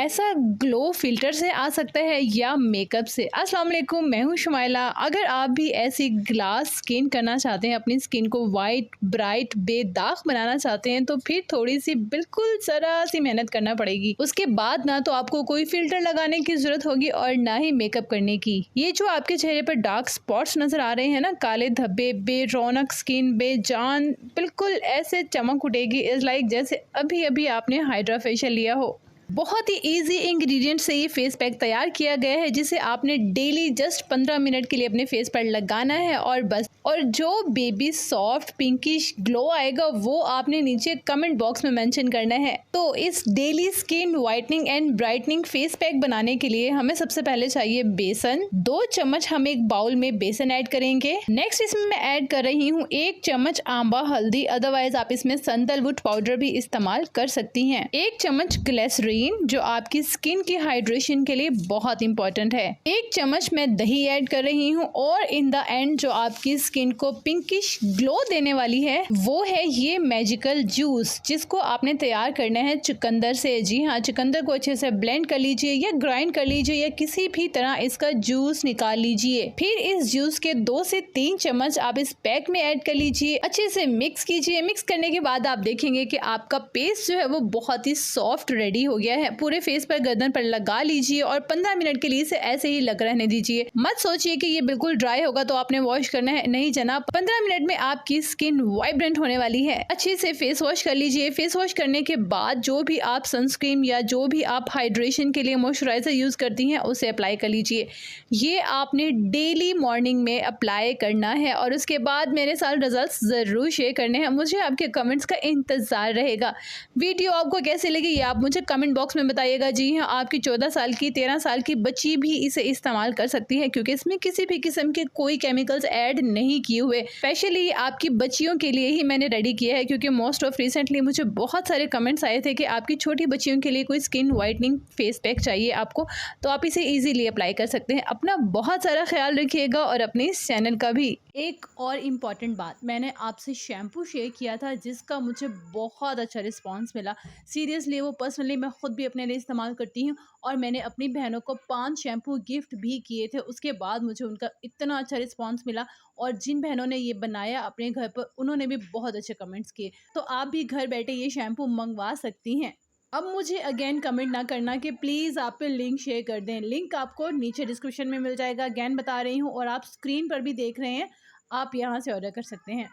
ऐसा glow filter से आ सकता है या मेकअप से? अस्सलाम वालेकुम, मैं हूँ शुमाइला। अगर आप भी ऐसी ग्लास स्किन करना चाहते हैं, अपनी स्किन को वाइट ब्राइट बेदाग बनाना चाहते हैं, तो फिर थोड़ी सी बिल्कुल ज़रा सी मेहनत करना पड़ेगी। उसके बाद ना तो आपको कोई फिल्टर लगाने की ज़रूरत होगी और ना ही मेकअप करने की। ये जो आपके चेहरे पर डार्क स्पॉट्स नज़र आ रहे हैं ना, काले धब्बे, बेरौनक स्किन, बेजान, बिल्कुल ऐसे चमक उठेगी इज़ लाइक जैसे अभी अभी आपने हाइड्रा फेशियल लिया हो। बहुत ही इजी इंग्रेडिएंट से ये फेस पैक तैयार किया गया है, जिसे आपने डेली जस्ट 15 मिनट के लिए अपने फेस पर लगाना है और बस। और जो बेबी सॉफ्ट पिंकिश ग्लो आएगा वो आपने नीचे कमेंट बॉक्स में मेंशन करना है। तो इस daily skin whitening and brightening face pack बनाने के लिए हमें सबसे पहले चाहिए बेसन। 2 चम्मच हम एक बाउल में बेसन ऐड करेंगे। नेक्स्ट इसमें मैं ऐड कर रही हूँ 1 चम्मच आंबा हल्दी, अदरवाइज आप इसमें सैंडलवुड पाउडर भी इस्तेमाल कर सकती हैं। 1 चम्मच ग्लिसरीन जो आपकी स्किन की हाइड्रेशन के लिए बहुत इंपॉर्टेंट है। 1 चम्मच मैं दही ऐड कर रही हूँ और इन द एंड जो आपकी स्किन को पिंकिश ग्लो देने वाली है वो है ये मैजिकल जूस, जिसको आपने तैयार करना है चुकंदर से। जी हाँ, चुकंदर को अच्छे से ब्लेंड कर लीजिए या ग्राइंड कर लीजिए या किसी भी तरह इसका जूस निकाल लीजिए। फिर इस जूस के 2 से 3 चम्मच आप इस पैक में ऐड कर लीजिए, अच्छे से मिक्स कीजिए। मिक्स करने के बाद आप देखेंगे कि आपका पेस्ट जो है वो बहुत ही सॉफ्ट रेडी हो गया है। पूरे फेस पर गर्दन पर लगा लीजिए और 15 मिनट के लिए इसे ऐसे ही लग रहने दीजिए। मत सोचिए कि ये बिल्कुल ड्राई होगा तो आपने वॉश करना है, नहीं जनाब। 15 मिनट में आपकी स्किन वाइब्रेंट होने वाली है। अच्छे से फेस वॉश कर लीजिए। फेस वॉश करने के बाद जो भी आप सनस्क्रीन या जो भी आप हाइड्रेशन के लिए मॉइस्चराइजर यूज करती हैं उसे अप्लाई कर लीजिए। ये आपने डेली मॉर्निंग में अप्लाई करना है और उसके बाद मेरे साथ रिजल्ट्स जरूर शेयर करने हैं। मुझे आपके कमेंट्स का इंतजार रहेगा। वीडियो आपको कैसी लगी ये आप मुझे कमेंट बॉक्स में बताइएगा। जी हाँ, आपकी 14 साल की 13 साल की बच्ची भी इसे इस्तेमाल कर सकती है, क्योंकि इसमें किसी भी किस्म के कोई केमिकल्स ऐड नहीं किए हुए। स्पेशली आपकी बच्चियों के लिए ही मैंने रेडी किया है, क्योंकि मोस्ट ऑफ रिसेंटली मुझे बहुत सारे कमेंट्स आए थे कि आपकी छोटी बच्चियों के लिए कोई स्किन वाइटनिंग फेस पैक चाहिए आपको, तो आप इसे इजीली अप्लाई कर सकते हैं। अपना बहुत सारा ख्याल रखिएगा और अपने इस चैनल का भी। एक और इम्पॉर्टेंट बात, मैंने आपसे शैम्पू शेयर किया था जिसका मुझे बहुत अच्छा रिस्पॉन्स मिला। सीरियसली वो पर्सनली मैं खुद भी अपने लिए इस्तेमाल करती हूँ और मैंने अपनी बहनों को 5 शैम्पू गिफ्ट भी किए थे। उसके बाद मुझे उनका इतना अच्छा रिस्पॉन्स मिला और जिन बहनों ने ये बनाया अपने घर पर उन्होंने भी बहुत अच्छे कमेंट्स किए। तो आप भी घर बैठे ये शैम्पू मंगवा सकती हैं। अब मुझे अगेन कमेंट ना करना कि प्लीज़ आप पे लिंक शेयर कर दें। लिंक आपको नीचे डिस्क्रिप्शन में मिल जाएगा। अगेन बता रही हूँ और आप स्क्रीन पर भी देख रहे हैं, आप यहाँ से ऑर्डर कर सकते हैं।